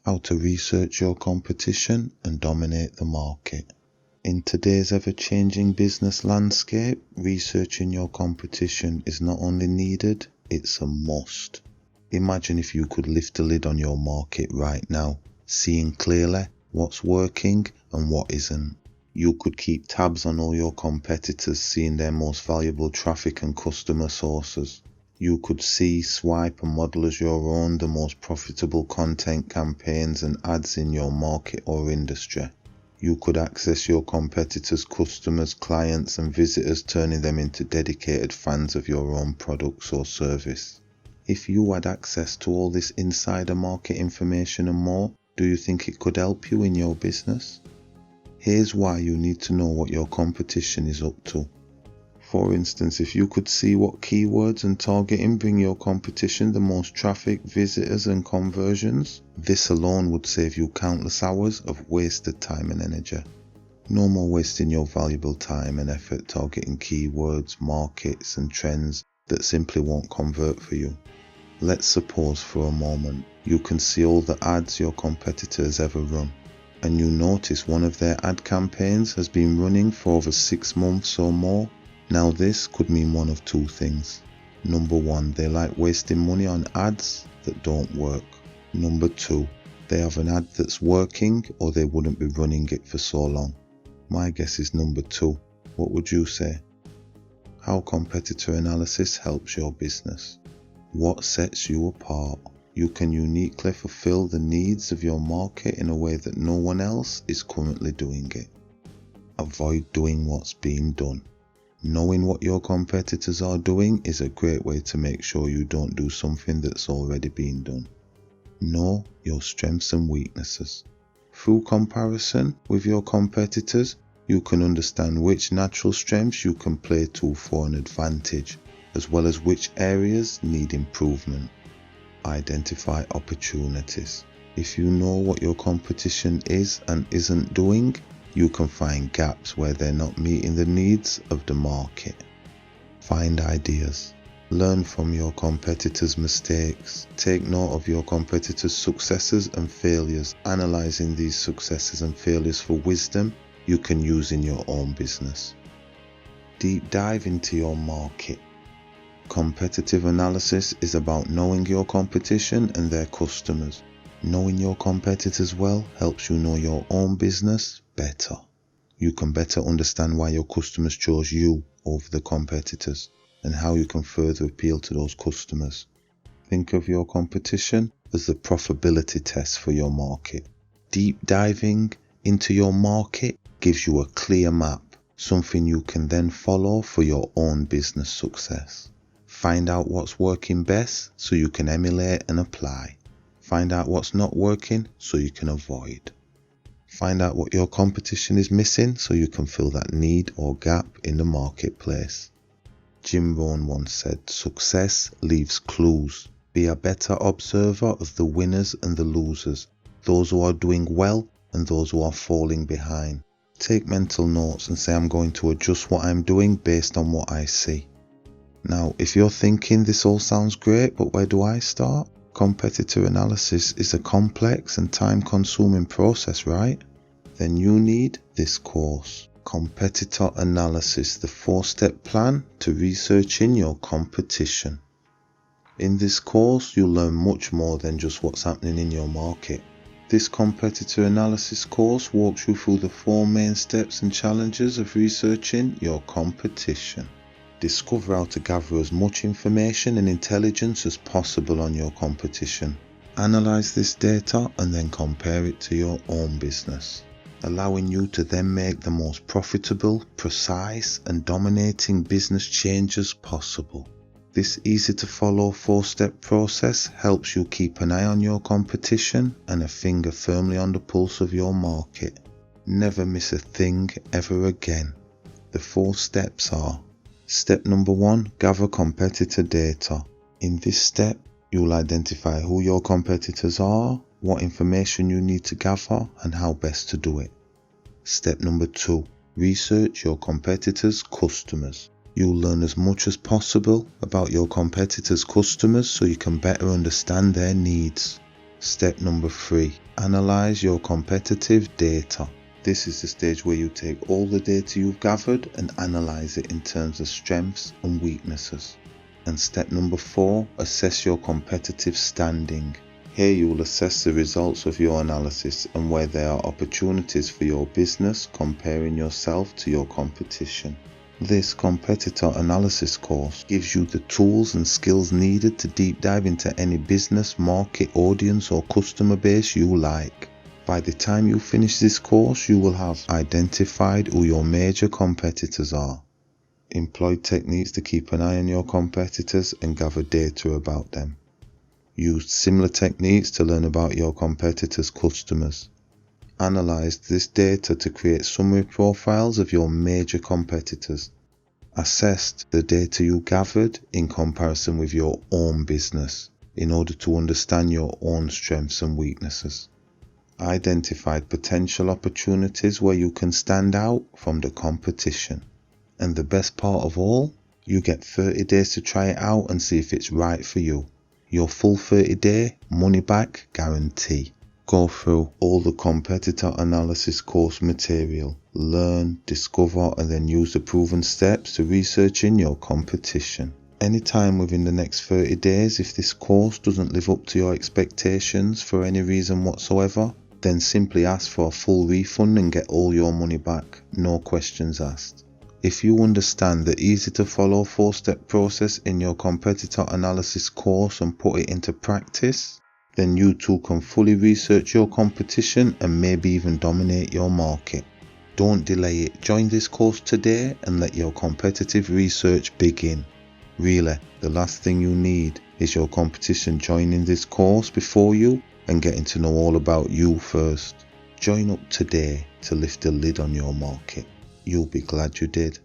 How to research your competition and dominate the market. In today's ever-changing business landscape, researching your competition is not only needed, it's a must. Imagine if you could lift the lid on your market right now, seeing clearly what's working and what isn't. You could keep tabs on all your competitors, seeing their most valuable traffic and customer sources. You could see, swipe and model as your own the most profitable content campaigns and ads in your market or industry. You could access your competitors' customers, clients and visitors, turning them into dedicated fans of your own products or service. If you had access to all this insider market information and more, do you think it could help you in your business? Here's why you need to know what your competition is up to. For instance, if you could see what keywords and targeting bring your competition the most traffic, visitors and conversions, this alone would save you countless hours of wasted time and energy. No more wasting your valuable time and effort targeting keywords, markets and trends that simply won't convert for you. Let's suppose for a moment you can see all the ads your competitors ever run, and you notice one of their ad campaigns has been running for over 6 months or more. Now this could mean one of two things. Number one, they like wasting money on ads that don't work. Number two, they have an ad that's working or they wouldn't be running it for so long. My guess is number two. What would you say? How competitor analysis helps your business. What sets you apart? You can uniquely fulfill the needs of your market in a way that no one else is currently doing it. Avoid doing what's being done. Knowing what your competitors are doing is a great way to make sure you don't do something that's already been done. Know your strengths and weaknesses. Through comparison with your competitors, you can understand which natural strengths you can play to for an advantage, as well as which areas need improvement. Identify opportunities. If you know what your competition is and isn't doing, you can find gaps where they're not meeting the needs of the market. Find ideas. Learn from your competitors' mistakes. Take note of your competitors' successes and failures, analyzing these successes and failures for wisdom you can use in your own business. Deep dive into your market. Competitive analysis is about knowing your competition and their customers. Knowing your competitors well helps you know your own business better. You can better understand why your customers chose you over the competitors and how you can further appeal to those customers. Think of your competition as the profitability test for your market. Deep diving into your market gives you a clear map, something you can then follow for your own business success. Find out what's working best so you can emulate and apply. Find out what's not working so you can avoid. Find out what your competition is missing so you can fill that need or gap in the marketplace. Jim Rohn once said, "Success leaves clues. Be a better observer of the winners and the losers, those who are doing well and those who are falling behind." Take mental notes and say, "I'm going to adjust what I'm doing based on what I see." Now, if you're thinking this all sounds great, but where do I start? Competitor analysis is a complex and time-consuming process, right? Then you need this course. Competitor Analysis, the 4-step plan to researching your competition. In this course, you'll learn much more than just what's happening in your market. This competitor analysis course walks you through the 4 main steps and challenges of researching your competition. Discover how to gather as much information and intelligence as possible on your competition. Analyze this data and then compare it to your own business, allowing you to then make the most profitable, precise and dominating business changes possible. This easy to follow 4-step process helps you keep an eye on your competition and a finger firmly on the pulse of your market. Never miss a thing ever again. The 4 steps are: Step number 1, gather competitor data. In this step, you'll identify who your competitors are, what information you need to gather, and how best to do it. Step number 2, research your competitors' customers. You'll learn as much as possible about your competitors' customers so you can better understand their needs. Step number 3. Analyze your competitive data. This is the stage where you take all the data you've gathered and analyze it in terms of strengths and weaknesses. And step number 4. Assess your competitive standing. Here you will assess the results of your analysis and where there are opportunities for your business, comparing yourself to your competition. This competitor analysis course gives you the tools and skills needed to deep dive into any business, market, audience or customer base you like. By the time you finish this course, you will have identified who your major competitors are. Employ techniques to keep an eye on your competitors and gather data about them. Use similar techniques to learn about your competitors' customers. Analyze this data to create summary profiles of your major competitors. Assess the data you gathered in comparison with your own business in order to understand your own strengths and weaknesses. Identify potential opportunities where you can stand out from the competition. And the best part of all, you get 30 days to try it out and see if it's right for you. Your full 30-day money-back guarantee. Go through all the competitor analysis course material. Learn, discover, and then use the proven steps to researching your competition. Anytime within the next 30 days, if this course doesn't live up to your expectations for any reason whatsoever, then simply ask for a full refund and get all your money back. No questions asked. If you understand the easy to follow 4-step process in your competitor analysis course and put it into practice, then you too can fully research your competition and maybe even dominate your market. Don't delay it. Join this course today and let your competitive research begin. Really, the last thing you need is your competition joining this course before you and getting to know all about you first. Join up today to lift the lid on your market. You'll be glad you did.